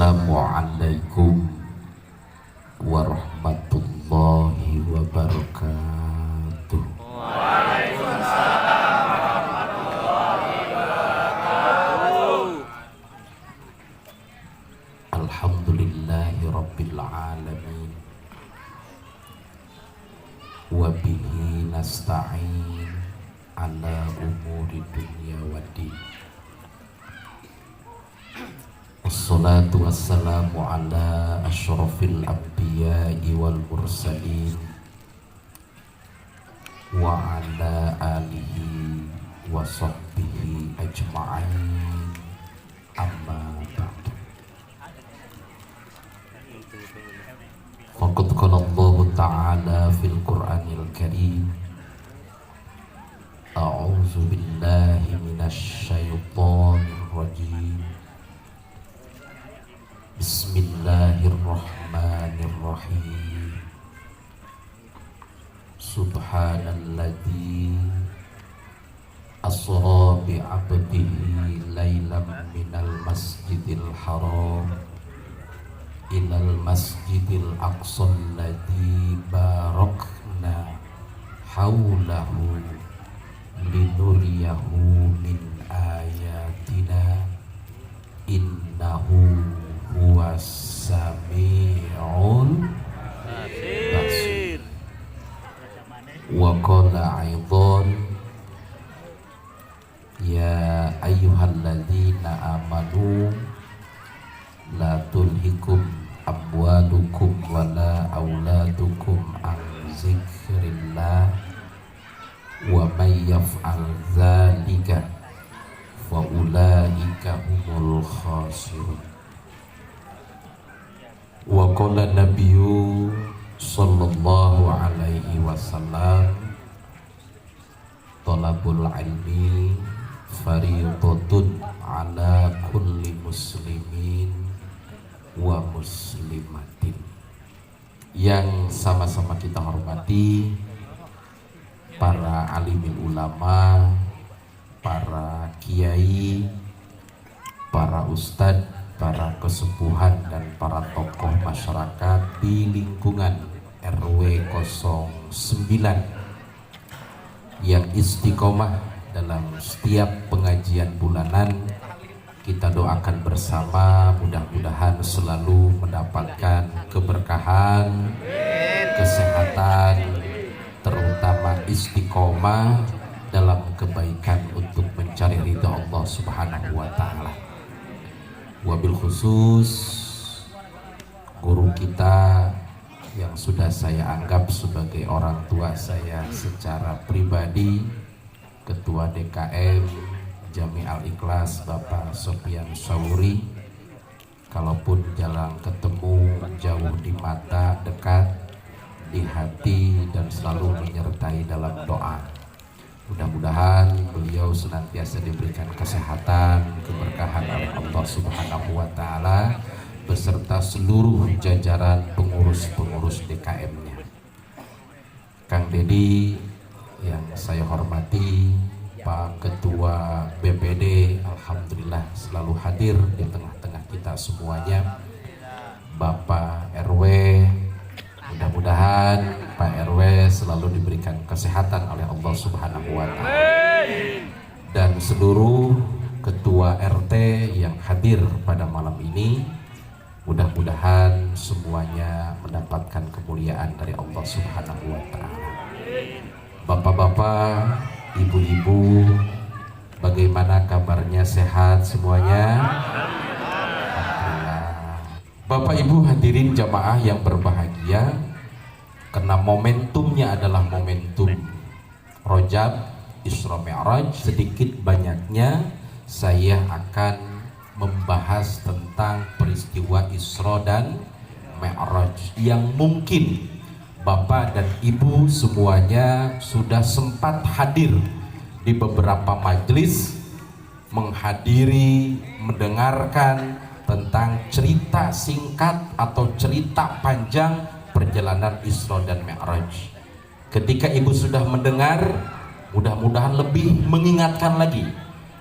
Assalamualaikum warahmatullahi wabarakatuh. Waalaikumsalam warahmatullahi wabarakatuh. Alhamdulillahi rabbil alamin. Wa bihi nasta'in ala umuri dunya waddin. Wassalatu wassalamu ala asyrafil anbiya'i wal mursalin wa ala alihi wa sahbihi ajma'in, amma ba'du. Faqad qala Allah ta'ala fil Qur'anil Karim, a'udzu billahi minasy syaithanir rajim. Bismillahirrahmanirrahim. Subhanalladzi asra bi'abdihi lailam minal masjidil haram ilal masjidil aqsa alladzi barakna haulahu linuriyahu min ayatina innahu huwas sami'ul basir. Wa qala aidan ya ayyuhalladzina amanu la tulhikum amwalukum wala auladukum an zikrillah wa may yaf'al dzalika fa ulaika humul khasirun. Wa qala nabiyyu sallallahu alaihi wasallam talabul ilmi fariidatun ala kulli muslimin wa muslimatin. Yang sama-sama kita hormati para alimil ulama, para kiai, para ustadz, para kesepuhan dan para tokoh masyarakat di lingkungan RW 09 yang istiqomah dalam setiap pengajian bulanan. Kita doakan bersama, mudah-mudahan selalu mendapatkan keberkahan, kesehatan, terutama istiqomah dalam kebaikan untuk mencari ridha Allah Subhanahu wa ta'ala. Wabil khusus guru kita yang sudah saya anggap sebagai orang tua saya secara pribadi, Ketua DKM Jami Al-Ikhlas Bapak Sofyan Sauri. Kalaupun jarang ketemu, jauh di mata, dekat di hati, dan selalu menyertai dalam doa. Mudah-mudahan beliau senantiasa diberikan kesehatan, keberkahan oleh Allah Subhanahu wa ta'ala beserta seluruh jajaran pengurus-pengurus DKM-nya. Kang Dedi yang saya hormati, Pak Ketua BPD, alhamdulillah selalu hadir di tengah-tengah kita semuanya. Bapak RW, mudah-mudahan Pak RW selalu diberikan kesehatan oleh Allah Subhanahu wa ta'ala. Dan seluruh ketua RT yang hadir pada malam ini, mudah-mudahan semuanya mendapatkan kemuliaan dari Allah Subhanahu wa ta'ala. Bapak-bapak, ibu-ibu, bagaimana kabarnya, sehat semuanya? Bapak Ibu hadirin jamaah yang berbahagia, karena momentumnya adalah momentum Rajab, Isra Mi'raj, sedikit banyaknya saya akan membahas tentang peristiwa Isra dan Mi'raj yang mungkin Bapak dan Ibu semuanya sudah sempat hadir di beberapa majelis, menghadiri, mendengarkan tentang cerita singkat atau cerita panjang perjalanan Isra dan Mi'raj. Ketika Ibu sudah mendengar, mudah-mudahan lebih mengingatkan lagi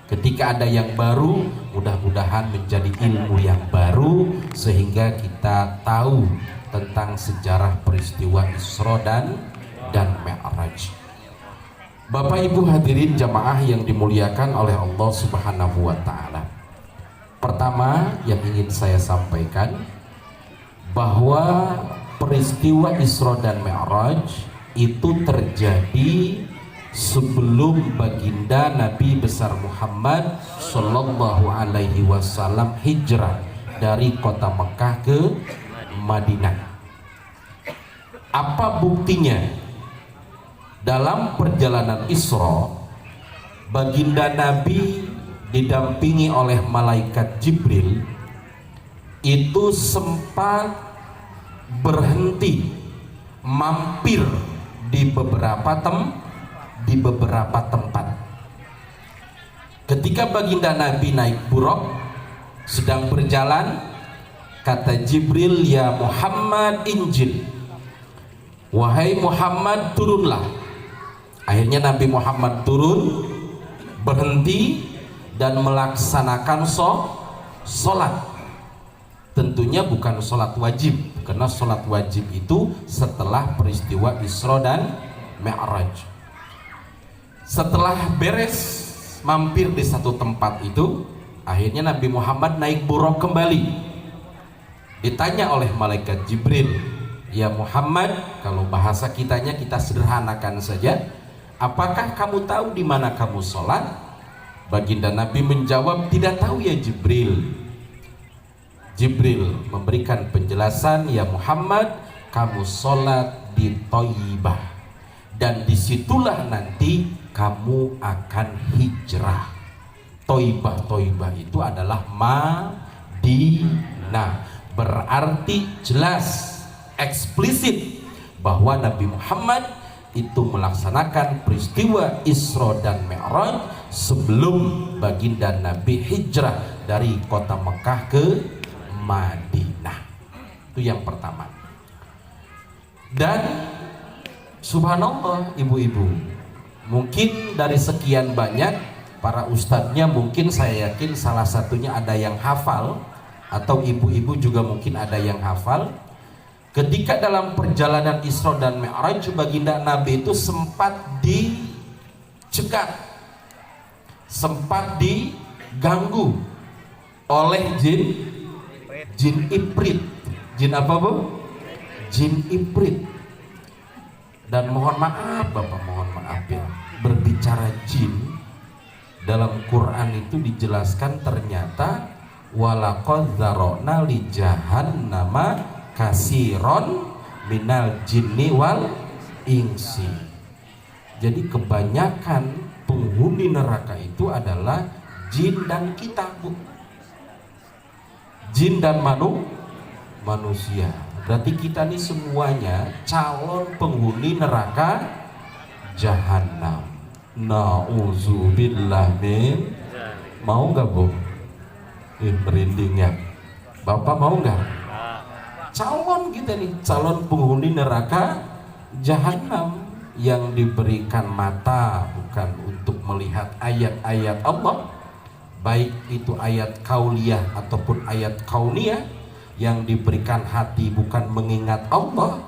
Ketika ada yang baru, mudah-mudahan menjadi ilmu yang baru sehingga kita tahu tentang sejarah peristiwa Isra dan Mi'raj. Bapak Ibu hadirin jamaah yang dimuliakan oleh Allah Subhanahu wa taala. Pertama yang ingin saya sampaikan bahwa peristiwa Isra dan Mi'raj itu terjadi sebelum baginda Nabi besar Muhammad Sallallahu Alaihi Wasallam hijrah dari kota Mekah ke Madinah. Apa buktinya? Dalam perjalanan Isra, baginda Nabi didampingi oleh malaikat Jibril itu sempat berhenti mampir di beberapa tempat. Ketika baginda Nabi naik buruk sedang berjalan, kata Jibril, ya Muhammad injil, wahai Muhammad turunlah. Akhirnya Nabi Muhammad turun, berhenti dan melaksanakan sholat. Tentunya bukan sholat wajib, karena sholat wajib itu setelah peristiwa Isra dan Mi'raj. Setelah beres mampir di satu tempat itu, akhirnya Nabi Muhammad naik buruk kembali. Ditanya oleh malaikat Jibril, ya Muhammad, kalau bahasa kita sederhanakan saja, apakah kamu tahu di mana kamu sholat? Baginda Nabi menjawab, tidak tahu ya Jibril. Jibril memberikan penjelasan, ya Muhammad, kamu sholat di Thayyibah, dan disitulah nanti kamu akan hijrah. Thayyibah itu adalah Madinah. Berarti jelas, eksplisit bahwa Nabi Muhammad itu melaksanakan peristiwa Isra dan Mi'raj sebelum baginda Nabi hijrah dari kota Mekah ke Madinah. Itu yang pertama. Dan subhanallah ibu-ibu, mungkin dari sekian banyak para ustadznya, mungkin saya yakin salah satunya ada yang hafal, atau ibu-ibu juga mungkin ada yang hafal. Ketika dalam perjalanan Isra dan Mi'raj, baginda Nabi itu sempat dicegat, sempat diganggu oleh jin Ifrit. Jin apa bu? Jin Ifrit. Dan mohon maaf Bapak, mohon maaf ya, berbicara jin dalam Quran itu dijelaskan ternyata walaqad dzara'na li jahannama kasiron minal jinni wal insi. Jadi kebanyakan penghuni neraka itu adalah jin dan kita bu. Jin dan manusia. Berarti kita nih semuanya calon penghuni neraka jahanam. Nauzubillah min. Mau nggak bu? Merinding ya. Bapak mau nggak? Calon kita nih, calon penghuni neraka jahanam yang diberikan mata bukan untuk melihat ayat-ayat Allah, baik itu ayat kauliyah ataupun ayat kauniyah, yang diberikan hati bukan mengingat Allah,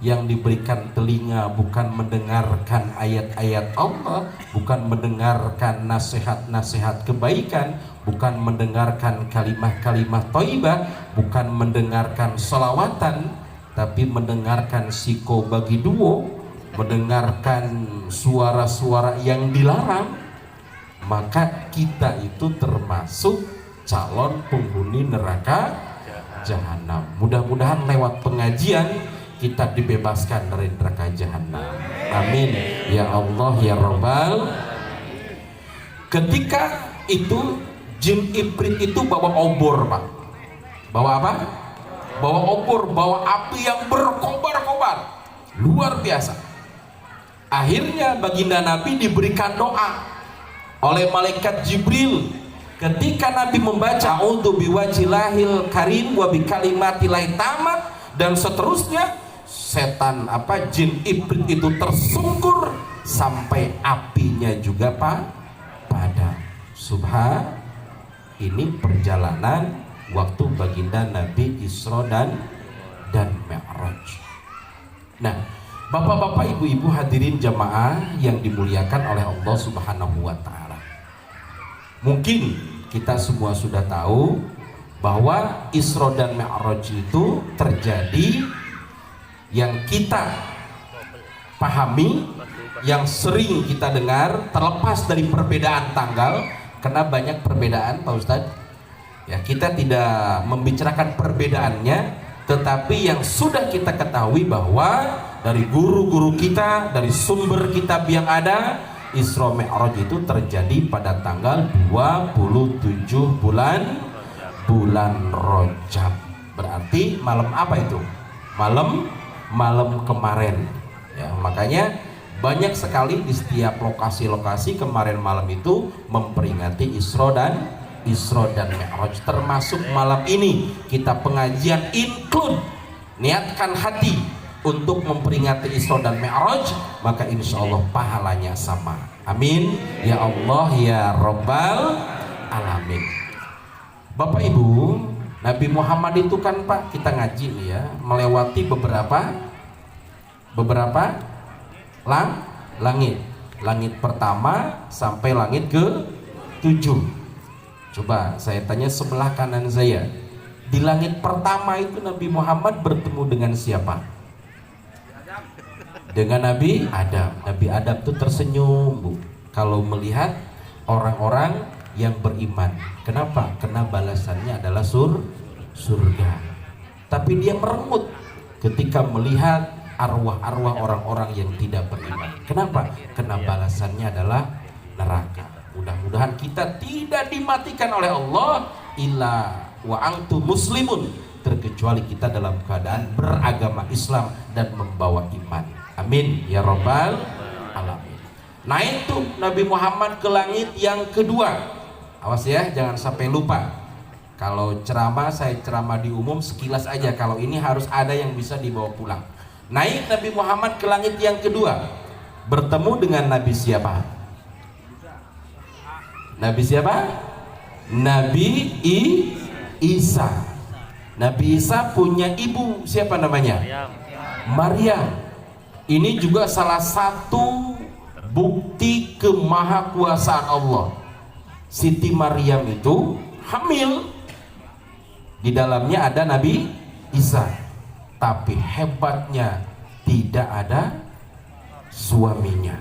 yang diberikan telinga bukan mendengarkan ayat-ayat Allah, bukan mendengarkan nasihat-nasihat kebaikan, bukan mendengarkan kalimah-kalimah thayyibah, bukan mendengarkan sholawatan, tapi mendengarkan siko bagi duo, mendengarkan suara-suara yang dilarang. Maka kita itu termasuk calon penghuni neraka jahanam. Mudah-mudahan lewat pengajian kita dibebaskan dari neraka jahanam. Amin ya Allah ya Rabbal. Ketika itu jin Ifrit itu bawa obor Pak. Bawa apa? Bawa obor, bawa api yang berkobar-kobar, luar biasa. Akhirnya baginda Nabi diberikan doa oleh malaikat Jibril. Ketika Nabi membaca a'udzu biwajhillahil karim wa bikalimatillahit tamat dan seterusnya, setan jin Ifrit itu tersungkur sampai apinya juga padam. Subha ini perjalanan waktu baginda Nabi Isra dan Mi'raj. Nah, bapak-bapak, ibu-ibu hadirin jamaah yang dimuliakan oleh Allah Subhanahu wa taala. Mungkin kita semua sudah tahu bahwa Isra dan Mi'raj itu terjadi yang kita pahami, yang sering kita dengar, terlepas dari perbedaan tanggal, karena banyak perbedaan Pak Ustadz ya, kita tidak membicarakan perbedaannya, tetapi yang sudah kita ketahui bahwa dari guru-guru kita, dari sumber kitab yang ada, Isra Mi'raj itu terjadi pada tanggal 27 bulan Rajab. Berarti malam apa itu? Malam kemarin ya, makanya banyak sekali di setiap lokasi-lokasi kemarin malam itu memperingati Isra dan Mi'raj. Termasuk malam ini kita pengajian include niatkan hati untuk memperingati Isra dan Mi'raj, maka insya Allah pahalanya sama. Amin ya Allah ya Rabbal Alamin. Bapak Ibu, Nabi Muhammad itu kan Pak, kita ngaji nih ya, melewati beberapa langit pertama sampai langit ke-7. Coba saya tanya sebelah kanan saya, di langit pertama itu Nabi Muhammad bertemu dengan siapa? Dengan Nabi Adam. Nabi Adam itu tersenyum, Bu, kalau melihat orang-orang yang beriman. Kenapa? Karena balasannya adalah surga. Tapi dia meremut ketika melihat arwah-arwah orang-orang yang tidak beriman. Kenapa? Karena balasannya adalah neraka. Mudah-mudahan kita tidak dimatikan oleh Allah illa wa antum muslimun, terkecuali kita dalam keadaan beragama Islam dan membawa iman. Amin ya Rabbal Alamin. Nah itu Nabi Muhammad ke langit yang kedua. Awas ya, jangan sampai lupa. Kalau ceramah, saya ceramah di umum sekilas aja. Kalau ini harus ada yang bisa dibawa pulang. Naik Nabi Muhammad ke langit yang kedua, bertemu dengan Nabi siapa? Nabi siapa? Nabi Isa. Nabi Isa punya ibu siapa namanya? Maryam. Ini juga salah satu bukti kemahakuasaan Allah. Siti Maryam itu hamil, di dalamnya ada Nabi Isa, tapi hebatnya tidak ada suaminya.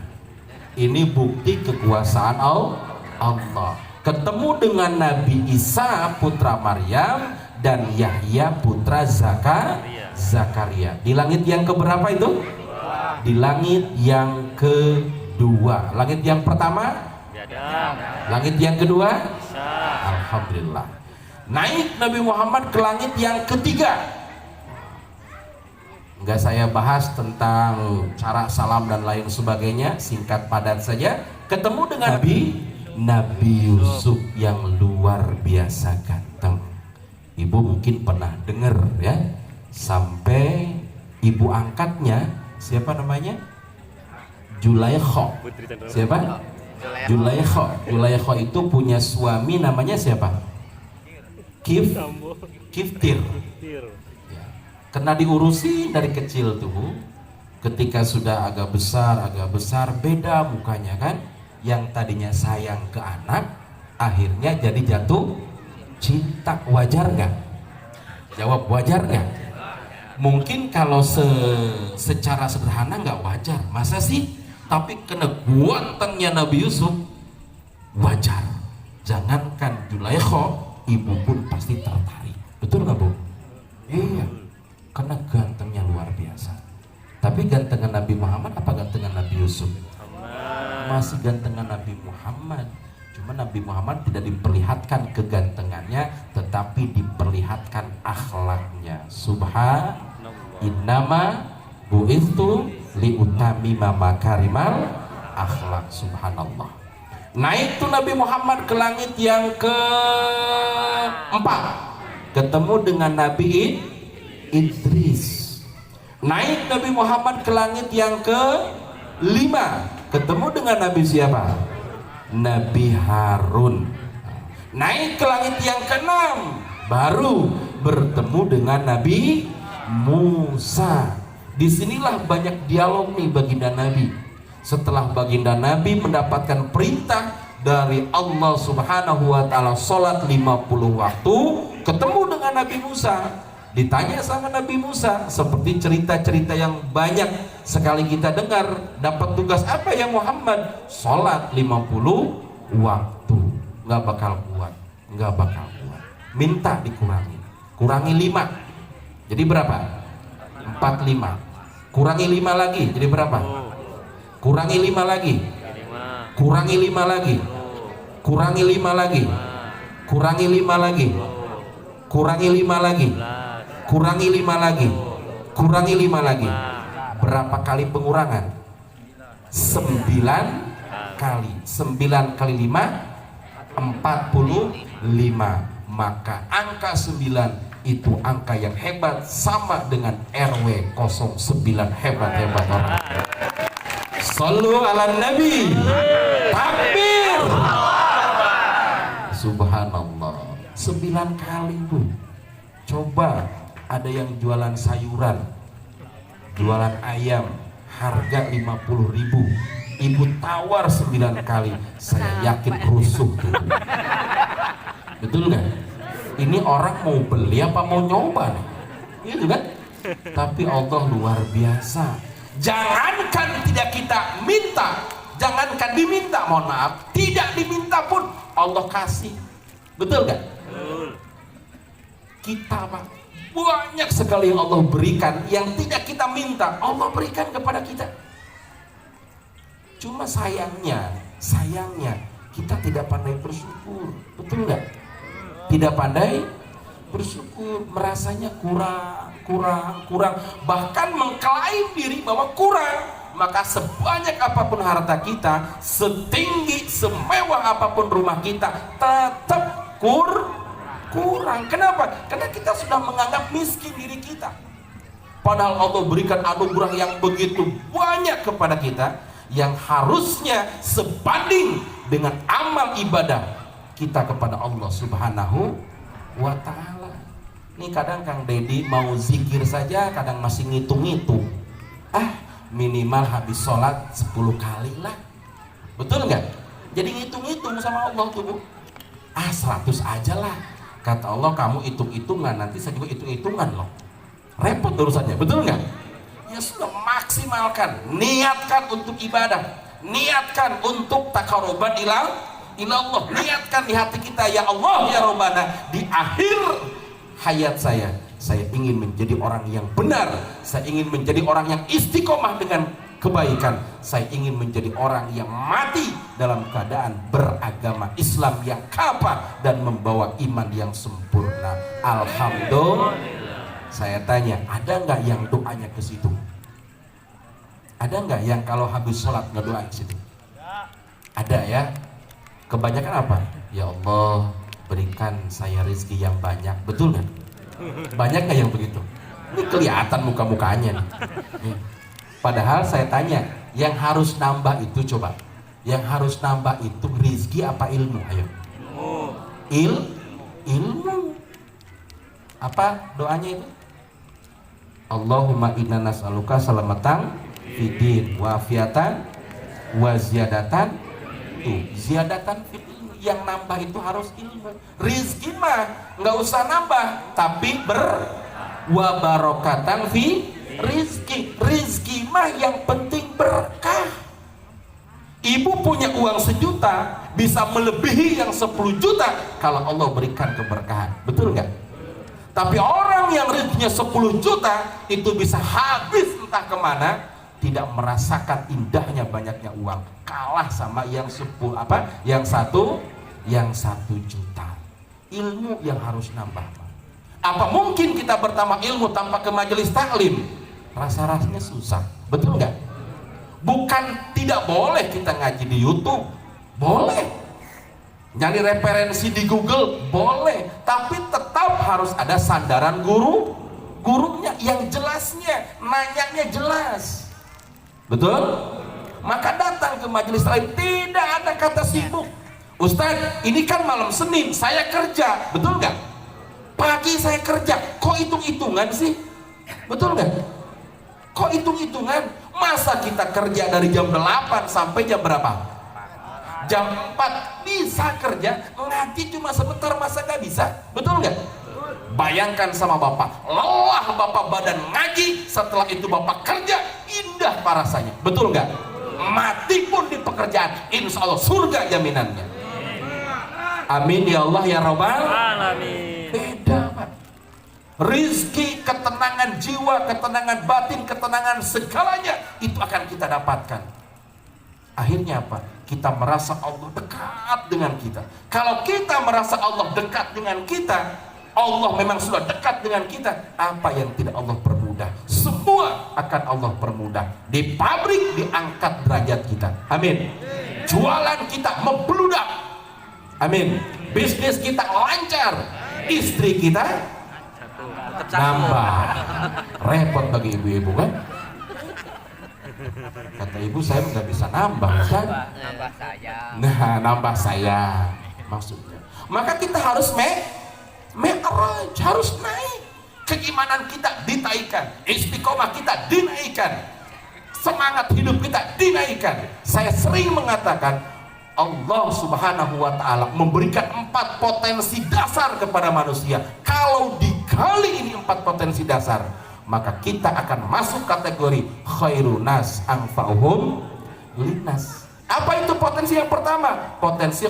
Ini bukti kekuasaan Allah. Ketemu dengan Nabi Isa putra Maryam dan Yahya putra Zakaria. Di langit yang keberapa itu? Di langit yang kedua. Langit yang pertama? Langit yang kedua? Alhamdulillah. Naik Nabi Muhammad ke langit yang ketiga. Enggak saya bahas tentang cara salam dan lain sebagainya, singkat padat saja. Ketemu dengan Nabi Yusuf yang luar biasa ganteng. Ibu mungkin pernah dengar ya, sampai ibu angkatnya siapa namanya? Julaikha. Siapa? Julaikha. Julaikha itu punya suami namanya siapa? Kiftir. Ya. Karena diurusi dari kecil tuh, ketika sudah agak besar beda mukanya kan. Yang tadinya sayang ke anak, akhirnya jadi jatuh cinta. Wajar nggak? Jawab wajar nggak? Mungkin kalau secara sederhana nggak wajar, masa sih? Tapi kena gantengnya Nabi Yusuf, wajar. Jangankan Julaikha, ibu pun pasti tertarik. Betul nggak Bu? Iya, karena gantengnya luar biasa. Tapi gantengan Nabi Muhammad apa gantengan Nabi Yusuf? Masih gantengan Nabi Muhammad. Cuma Nabi Muhammad tidak diperlihatkan kegantengannya, tetapi diperlihatkan akhlaknya. Subhanallah, innama bu'ithu liutamima makarimal akhlak. Subhanallah. Naik tuh Nabi Muhammad ke langit yang keempat, ketemu dengan Nabi Idris. Naik Nabi Muhammad ke langit yang kelima, ketemu dengan Nabi siapa? Nabi Harun. Naik ke langit yang keenam, baru bertemu dengan Nabi Musa. Disinilah banyak dialog nih baginda Nabi. Setelah baginda Nabi mendapatkan perintah dari Allah Subhanahu wa Ta'ala, sholat 50 waktu, ketemu dengan Nabi Musa. Ditanya sama Nabi Musa, seperti cerita-cerita yang banyak sekali kita dengar, dapat tugas apa ya Muhammad? Sholat 50 waktu. Nggak bakal kuat, nggak bakal kuat. Minta dikurangi, kurangi 5. Jadi berapa? 45. Kurangi 5 lagi, jadi berapa? Kurangi 5 lagi. Kurangi 5 lagi. Kurangi 5 lagi. Kurangi 5 lagi. Kurangi 5 lagi. Kurangi 5 lagi. Kurangi 5 lagi. Berapa kali pengurangan? 9 kali. 9 kali 5 45. Maka angka 9 itu angka yang hebat, sama dengan RW 09. Hebat-hebat orang. Sallu ala Nabi. Takbir. Subhanallah. 9 kali Bu. Coba ada yang jualan sayuran, jualan ayam, harga 50.000, ibu tawar 9 kali, saya yakin rusuh tuh. Betul nggak? Ini orang mau beli apa mau nyoba nih? Gitu kan? Tapi Allah luar biasa. Jangankan tidak kita minta, jangankan diminta, mohon maaf, tidak diminta pun Allah kasih. Betul nggak? Kita Pak, banyak sekali yang Allah berikan yang tidak kita minta, Allah berikan kepada kita. Cuma sayangnya kita tidak pandai bersyukur. Betul nggak? Tidak pandai bersyukur, merasanya kurang, bahkan mengklaim diri bahwa kurang. Maka sebanyak apapun harta kita, setinggi semewah apapun rumah kita, tetap kurang. Kenapa? Karena kita sudah menganggap miskin diri kita, padahal Allah berikan anugerah yang begitu banyak kepada kita, yang harusnya sebanding dengan amal ibadah kita kepada Allah Subhanahu wa Ta'ala. Nih kadang Kang Dedi mau zikir saja kadang masih ngitung-ngitung, minimal habis sholat 10 kali lah. Betul nggak? Jadi ngitung-ngitung sama Allah tuh Bu. 100 aja lah, kata Allah. Kamu hitung-hitungan, nanti saya juga hitung-hitungan loh, repot urusannya. Betul nggak? Ya sudah, maksimalkan, niatkan untuk ibadah, niatkan untuk taqarruban ila Allah, niatkan di hati kita, ya Allah ya Rabbana, di akhir hayat saya ingin menjadi orang yang benar, saya ingin menjadi orang yang istiqomah dengan kebaikan, saya ingin menjadi orang yang mati dalam keadaan beragama Islam yang kafah dan membawa iman yang sempurna. Alhamdulillah. Saya tanya, ada nggak yang doanya ke situ? Ada nggak yang kalau habis sholat ngedoain ke situ? Ada ya. Kebanyakan apa? Ya Allah, berikan saya rezeki yang banyak. Betul nggak? Banyak nggak yang begitu? Ini kelihatan muka-mukanya nih. Padahal saya tanya, yang harus nambah itu coba, yang harus nambah itu rezeki apa ilmu? Ayo. Ilmu. Apa doanya itu? Allahumma inna nas'aluka salamatan fidin wa afiatan wa ziyadatan. Tuh, ziyadatan fid ilmu. Yang nambah itu harus ilmu. Rizki mah nggak usah nambah, tapi wa barokatan fi rizki. Rizki mah yang penting berkah. Ibu punya uang 1 juta bisa melebihi yang 10 juta kalau Allah berikan keberkahan. Betul nggak? Tapi orang yang rezekinya 10 juta itu bisa habis entah kemana, tidak merasakan indahnya banyaknya uang, kalah sama yang 1 juta. Ilmu yang harus nambah. Apa mungkin kita bertambah ilmu tanpa ke majelis taklim? Rasa-rasanya susah. Betul nggak? Bukan tidak boleh kita ngaji di YouTube, boleh. Nyari referensi di Google, boleh. Tapi tetap harus ada sandaran gurunya yang jelasnya, nanyanya jelas. Betul? Maka datang ke majelis lain, tidak ada kata sibuk. Ustadz, ini kan malam Senin, saya kerja, betul nggak? Pagi saya kerja, kok hitung-hitungan sih? Betul nggak? Kok hitung-hitungan? Masa kita kerja dari jam 8 sampai jam berapa? Jam 4 bisa kerja, ngaji cuma sebentar, masa nggak bisa? Betul nggak? Bayangkan sama bapak, lelah bapak badan ngaji, setelah itu bapak kerja, indah pak rasanya. Betul nggak? Mati pun di pekerjaan, insya Allah surga jaminannya. Amin ya Allah ya Rabbal alamin. Beda pak. Rizki, ketenangan jiwa, ketenangan batin, ketenangan segalanya itu akan kita dapatkan. Akhirnya apa? Kita merasa Allah dekat dengan kita. Kalau kita merasa Allah dekat dengan kita, Allah memang sudah dekat dengan kita, apa yang tidak Allah permudah, semua akan Allah permudah. Di pabrik diangkat derajat kita, amin. Jualan kita membludak, amin. Bisnis kita lancar, istri kita nambah. Repot bagi ibu-ibu kan? Kata ibu, saya nggak bisa nambah kan? Nambah saya. Nah, nambah saya maksudnya. Maka kita harus Mi'raj, harus naik. Keimanan kita dinaikkan, istiqomah kita dinaikkan, semangat hidup kita dinaikkan. Saya sering mengatakan, Allah Subhanahu wa Ta'ala memberikan 4 potensi dasar kepada manusia. Kalau digali ini 4 potensi dasar, maka kita akan masuk kategori khairunas anfa'uhum linnas. Apa itu potensi yang pertama? Potensi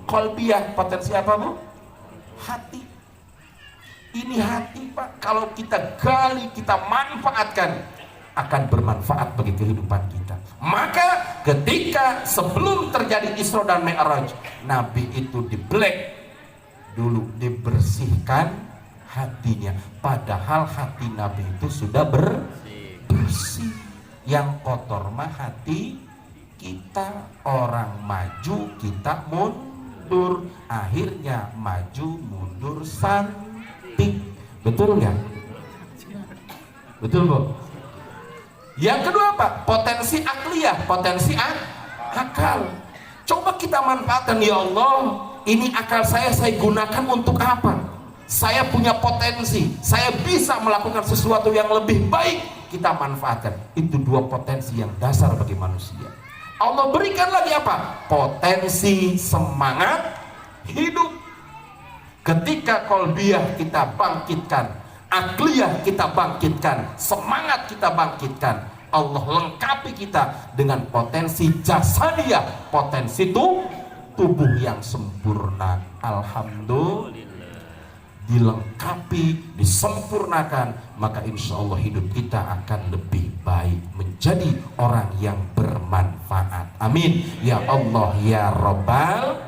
qalbiyah. Potensi apa, Bu? Hati. Ini hati, Pak, kalau kita gali, kita manfaatkan, akan bermanfaat bagi kehidupan kita. Maka ketika sebelum terjadi Isra dan Mi'raj, Nabi itu dibelek dulu, dibersihkan hatinya, padahal hati Nabi itu sudah bersih. Yang kotor mah hati kita. Orang maju, kita mundur, akhirnya maju mundur santik. Betul nggak? Betul, Bu? Yang kedua apa? Potensi akliyah, potensi akal. Coba kita manfaatkan, ya Allah, ini akal saya gunakan untuk apa? Saya punya potensi, saya bisa melakukan sesuatu yang lebih baik, kita manfaatkan. Itu 2 potensi yang dasar bagi manusia. Allah berikan lagi apa? Potensi semangat hidup. Ketika qalbiyah kita bangkitkan, akliyah kita bangkitkan, semangat kita bangkitkan, Allah lengkapi kita dengan potensi jasadiyah, potensi tubuh yang sempurna. Alhamdulillah, dilengkapi, disempurnakan, maka insya Allah hidup kita akan lebih baik, menjadi orang yang bermanfaat. Amin ya Allah ya Rabbal